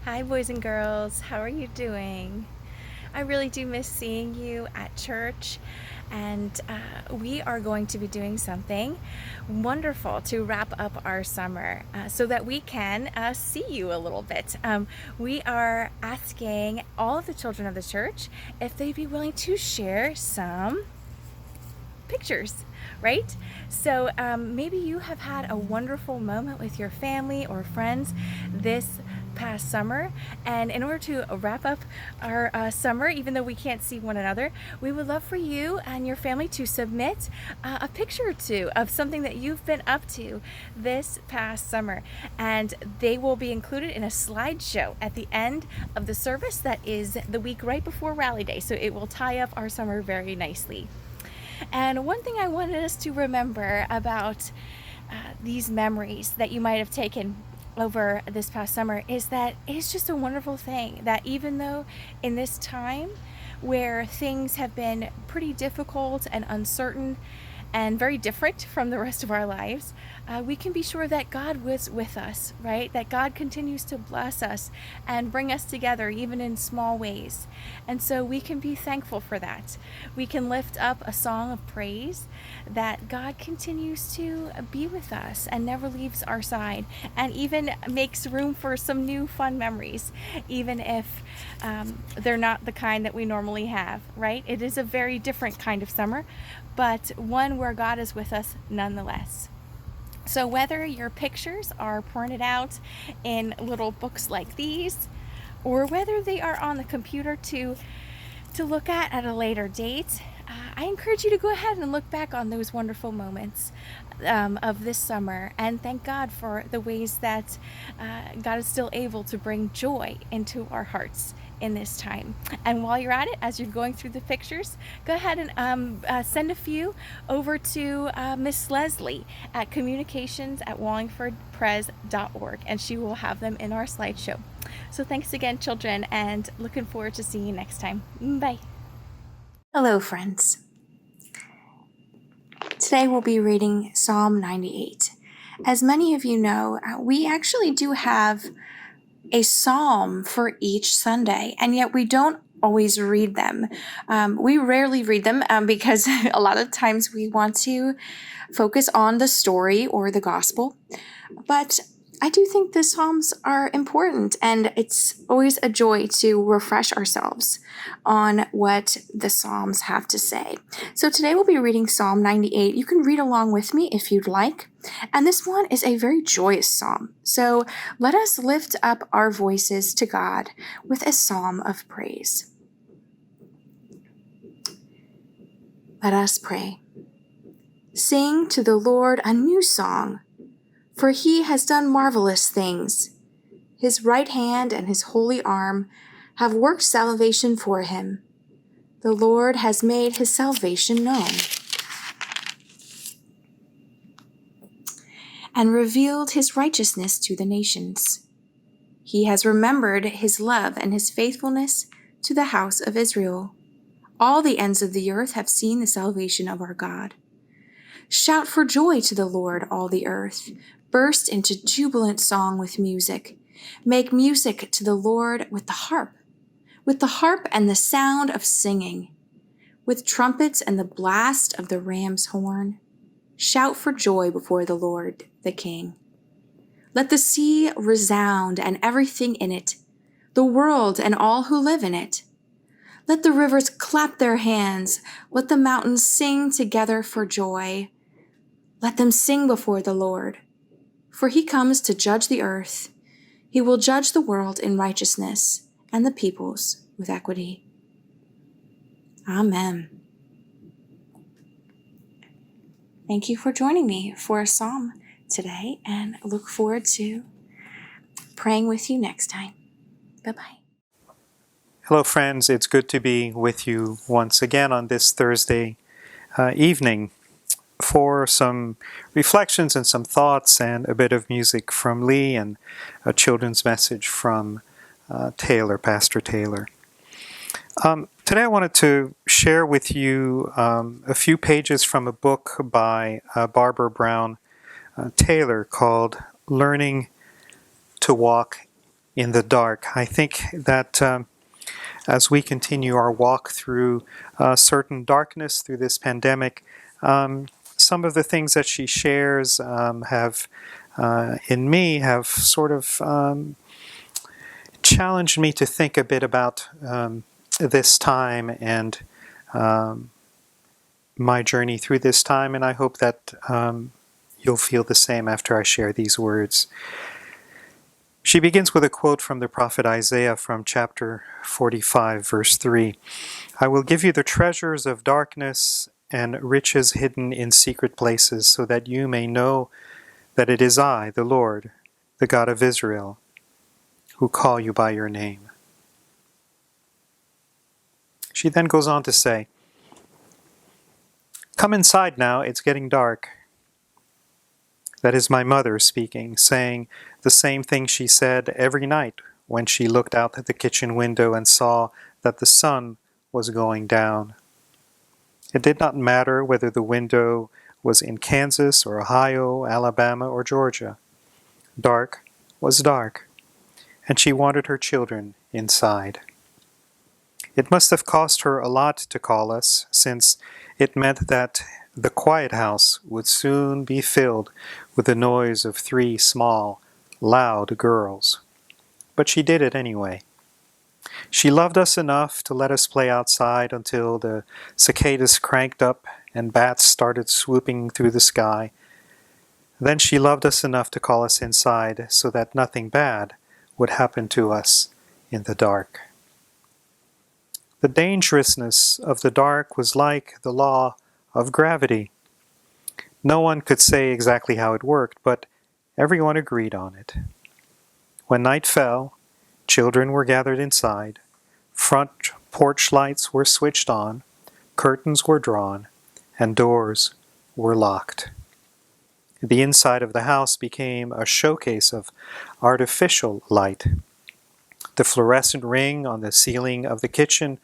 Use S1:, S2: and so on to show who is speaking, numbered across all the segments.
S1: Hi, boys and girls. How are you doing? I really do miss seeing you at church, and we are going to be doing something wonderful to wrap up our summer so that we can see you a little bit. We are asking all of the children of the church if they'd be willing to share some pictures, right? So maybe you have had a wonderful moment with your family or friends this past summer, and in order to wrap up our summer, even though we can't see one another, we would love for you and your family to submit a picture or two of something that you've been up to this past summer, and they will be included in a slideshow at the end of the service that is the week right before Rally Day, so it will tie up our summer very nicely. And one thing I wanted us to remember about these memories that you might have taken over this past summer is that it's just a wonderful thing that even though in this time where things have been pretty difficult and uncertain and very different from the rest of our lives, we can be sure that God was with us, right? That God continues to bless us and bring us together, even in small ways. And so we can be thankful for that. We can lift up a song of praise that God continues to be with us and never leaves our side, and even makes room for some new fun memories, even if they're not the kind that we normally have, right? It is a very different kind of summer, but one where God is with us nonetheless. So whether your pictures are printed out in little books like these, or whether they are on the computer to look at a later date, I encourage you to go ahead and look back on those wonderful moments of this summer and thank God for the ways that God is still able to bring joy into our hearts in this time. And while you're at it, as you're going through the pictures, go ahead and send a few over to Miss Leslie at communications@wallingfordpres.org, and she will have them in our slideshow. So thanks again, children, and looking forward to seeing you next time. Bye. Hello, friends. Today we'll be reading Psalm 98. As many of you know, we actually do have a psalm for each Sunday, and yet we don't always read them. We rarely read them because a lot of times we want to focus on the story or the gospel. But I do think the Psalms are important, and it's always a joy to refresh ourselves on what the Psalms have to say. So today we'll be reading Psalm 98. You can read along with me if you'd like. And this one is a very joyous psalm. So let us lift up our voices to God with a psalm of praise. Let us pray. Sing to the Lord a new song, for he has done marvelous things. His right hand and his holy arm have worked salvation for him. The Lord has made his salvation known and revealed his righteousness to the nations. He has remembered his love and his faithfulness to the house of Israel. All the ends of the earth have seen the salvation of our God. Shout for joy to the Lord, all the earth. Burst into jubilant song with music. Make music to the Lord with the harp and the sound of singing, with trumpets and the blast of the ram's horn. Shout for joy before the Lord, the King. Let the sea resound and everything in it, the world and all who live in it. Let the rivers clap their hands. Let the mountains sing together for joy. Let them sing before the Lord, for he comes to judge the earth. He will judge the world in righteousness and the peoples with equity. Amen. Thank you for joining me for a psalm today, and I look forward to praying with you next time. Bye-bye.
S2: Hello, friends. It's good to be with you once again on this Thursday evening for some reflections and some thoughts and a bit of music from Lee and a children's message from Pastor Taylor. Today I wanted to share with you a few pages from a book by Barbara Brown Taylor called Learning to Walk in the dark. I think that as we continue our walk through certain darkness through this pandemic, some of the things that she shares have in me have sort of challenged me to think a bit about this time and my journey through this time, and I hope that you'll feel the same after I share these words. She begins with a quote from the prophet Isaiah from chapter 45, verse 3. I will give you the treasures of darkness and riches hidden in secret places, so that you may know that it is I, the Lord, the God of Israel, who call you by your name. She then goes on to say, come inside now, it's getting dark. That is my mother speaking, saying the same thing she said every night when she looked out at the kitchen window and saw that the sun was going down. It did not matter whether the window was in Kansas or Ohio, Alabama or Georgia. Dark was dark, and she wanted her children inside. It must have cost her a lot to call us, since it meant that the quiet house would soon be filled with the noise of 3 small, loud girls. But she did it anyway. She loved us enough to let us play outside until the cicadas cranked up and bats started swooping through the sky. Then she loved us enough to call us inside so that nothing bad would happen to us in the dark. The dangerousness of the dark was like the law of gravity. No one could say exactly how it worked, but everyone agreed on it. When night fell, children were gathered inside, front porch lights were switched on, curtains were drawn, and doors were locked. The inside of the house became a showcase of artificial light. The fluorescent ring on the ceiling of the kitchen,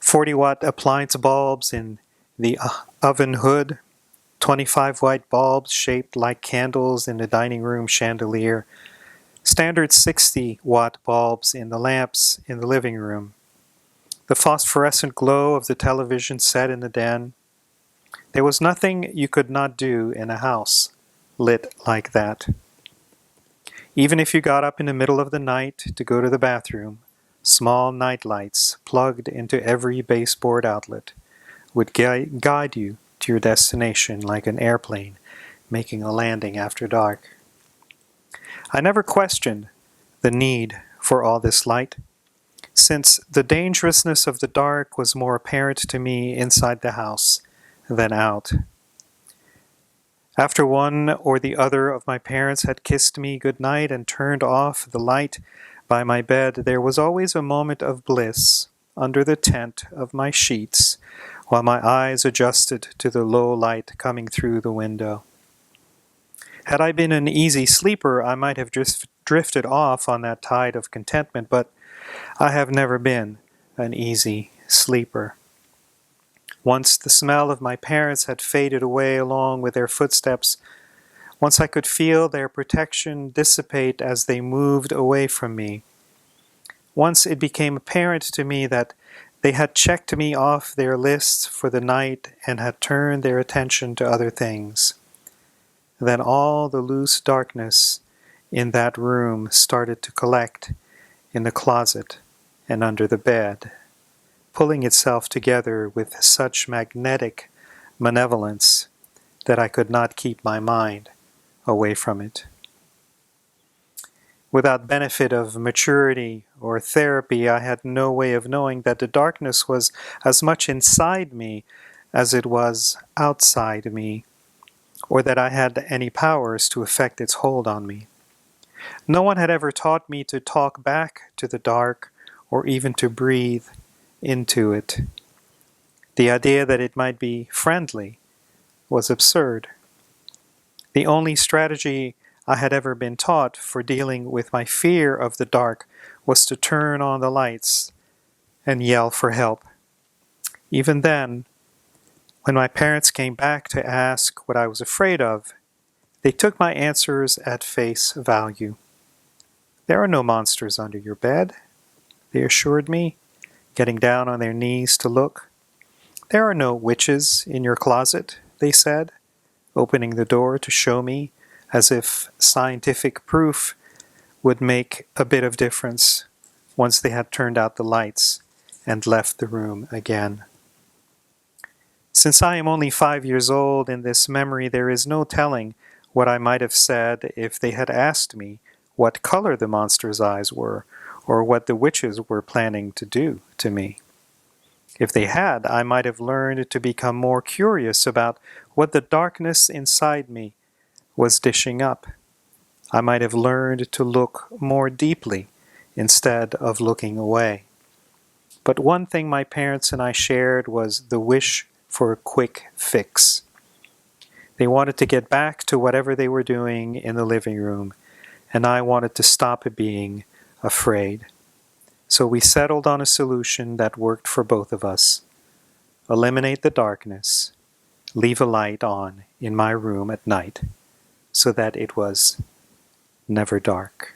S2: 40-watt appliance bulbs in the oven hood, 25 white bulbs shaped like candles in the dining room chandelier, standard 60-watt bulbs in the lamps in the living room, the phosphorescent glow of the television set in the den. There was nothing you could not do in a house lit like that. Even if you got up in the middle of the night to go to the bathroom, small night lights plugged into every baseboard outlet would guide you to your destination like an airplane making a landing after dark. I never questioned the need for all this light, since the dangerousness of the dark was more apparent to me inside the house than out. After one or the other of my parents had kissed me good night and turned off the light by my bed, there was always a moment of bliss under the tent of my sheets while my eyes adjusted to the low light coming through the window. Had I been an easy sleeper, I might have just drifted off on that tide of contentment, but I have never been an easy sleeper. Once the smell of my parents had faded away along with their footsteps, once I could feel their protection dissipate as they moved away from me, once it became apparent to me that they had checked me off their lists for the night and had turned their attention to other things, then all the loose darkness in that room started to collect in the closet and under the bed, pulling itself together with such magnetic malevolence that I could not keep my mind away from it. Without benefit of maturity or therapy, I had no way of knowing that the darkness was as much inside me as it was outside me, or that I had any powers to affect its hold on me. No one had ever taught me to talk back to the dark or even to breathe into it. The idea that it might be friendly was absurd. The only strategy I had ever been taught for dealing with my fear of the dark was to turn on the lights and yell for help. Even then, when my parents came back to ask what I was afraid of, they took my answers at face value. "There are no monsters under your bed," they assured me, getting down on their knees to look. "There are no witches in your closet," they said, opening the door to show me, as if scientific proof would make a bit of difference once they had turned out the lights and left the room again. Since I am only 5 years old, in this memory there is no telling what I might have said if they had asked me what color the monster's eyes were, or what the witches were planning to do to me. If they had, I might have learned to become more curious about what the darkness inside me was dishing up. I might have learned to look more deeply instead of looking away. But one thing my parents and I shared was the wish for a quick fix. They wanted to get back to whatever they were doing in the living room, and I wanted to stop being afraid. So we settled on a solution that worked for both of us. Eliminate the darkness, leave a light on in my room at night, so that it was never dark.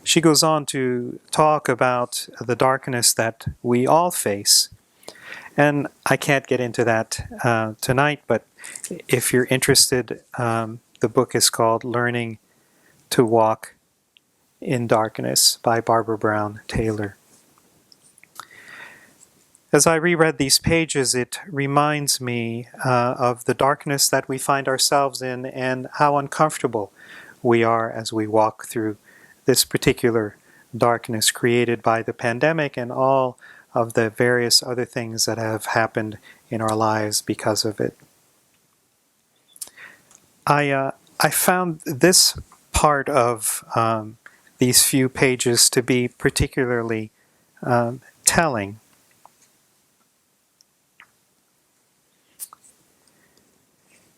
S2: She goes on to talk about the darkness that we all face. And I can't get into that tonight, but if you're interested, the book is called Learning to Walk in Darkness by Barbara Brown Taylor. As I reread these pages, it reminds me of the darkness that we find ourselves in and how uncomfortable we are as we walk through this particular darkness created by the pandemic and all of the various other things that have happened in our lives because of it. I found this part of these few pages to be particularly telling.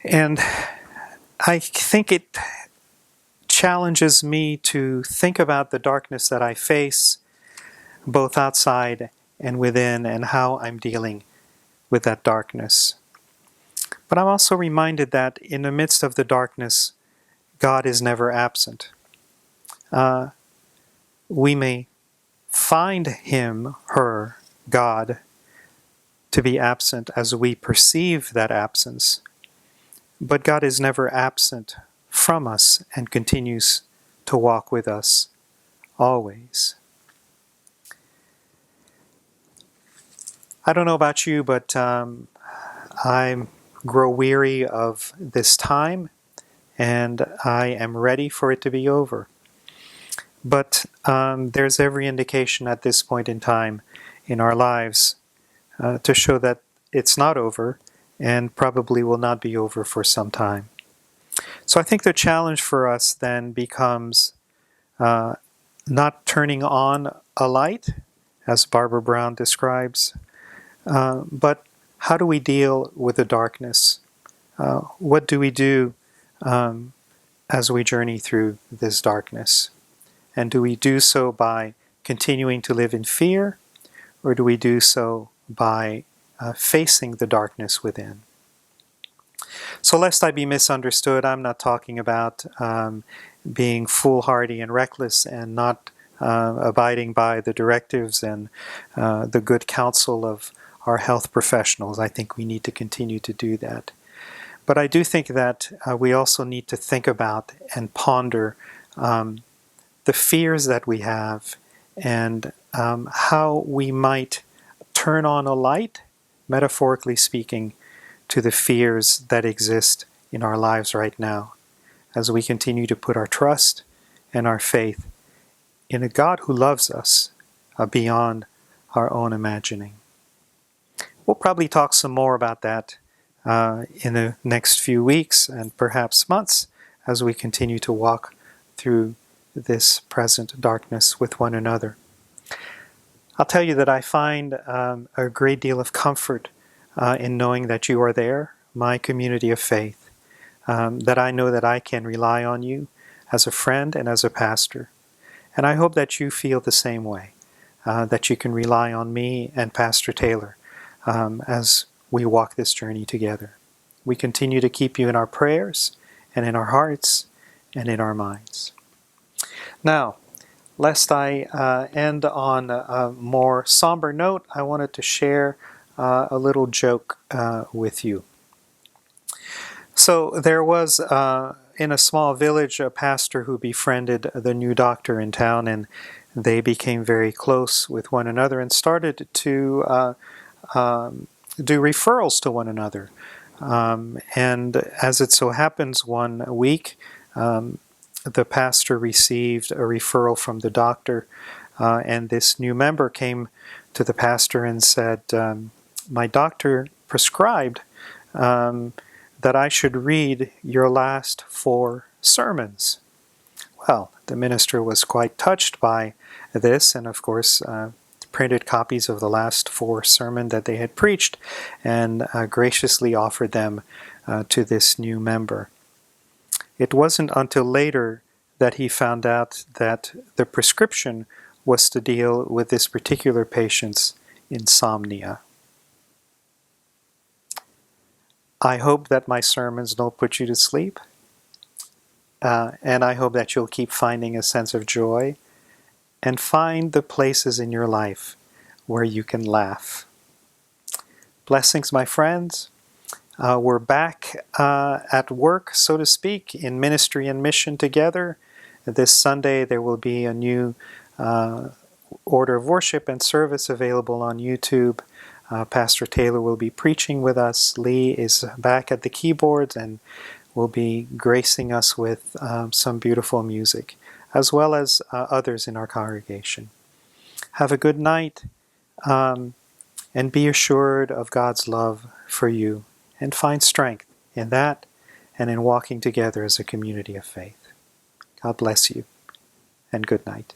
S2: And I think it challenges me to think about the darkness that I face, both outside and within, and how I'm dealing with that darkness. But I'm also reminded that in the midst of the darkness, God is never absent. We may find Him, her, God, to be absent as we perceive that absence, but God is never absent from us and continues to walk with us always. I don't know about you, but I grow weary of this time, and I am ready for it to be over. But there's every indication at this point in time in our lives to show that it's not over and probably will not be over for some time. So I think the challenge for us then becomes not turning on a light, as Barbara Brown describes, but how do we deal with the darkness? What do we do as we journey through this darkness? And do we do so by continuing to live in fear, or do we do so by facing the darkness within? So lest I be misunderstood, I'm not talking about being foolhardy and reckless and not abiding by the directives and the good counsel of our health professionals. I think we need to continue to do that. But I do think that we also need to think about and ponder the fears that we have and how we might turn on a light, metaphorically speaking, to the fears that exist in our lives right now, as we continue to put our trust and our faith in a God who loves us beyond our own imagining. We'll probably talk some more about that in the next few weeks and perhaps months as we continue to walk through this present darkness with one another. I'll tell you that I find a great deal of comfort in knowing that you are there, my community of faith, that I know that I can rely on you as a friend and as a pastor. And I hope that you feel the same way, that you can rely on me and Pastor Taylor as we walk this journey together. We continue to keep you in our prayers and in our hearts, and in our minds. Now, lest I end on a more somber note, I wanted to share a little joke with you. So there was in a small village a pastor who befriended the new doctor in town, and they became very close with one another and started to do referrals to one another. And as it so happens, one week the pastor received a referral from the doctor, and this new member came to the pastor and said, my doctor prescribed that I should read your last 4 sermons. Well, the minister was quite touched by this, and of course printed copies of the last 4 sermons that they had preached, and graciously offered them to this new member. It wasn't until later that he found out that the prescription was to deal with this particular patient's insomnia. I hope that my sermons don't put you to sleep, and I hope that you'll keep finding a sense of joy and find the places in your life where you can laugh. Blessings, my friends. We're back at work, so to speak, in ministry and mission together. This Sunday there will be a new order of worship and service available on YouTube. Pastor Taylor will be preaching with us. Lee is back at the keyboards and will be gracing us with some beautiful music, as well as others in our congregation. Have a good night, and be assured of God's love for you, and find strength in that and in walking together as a community of faith. God bless you, and good night.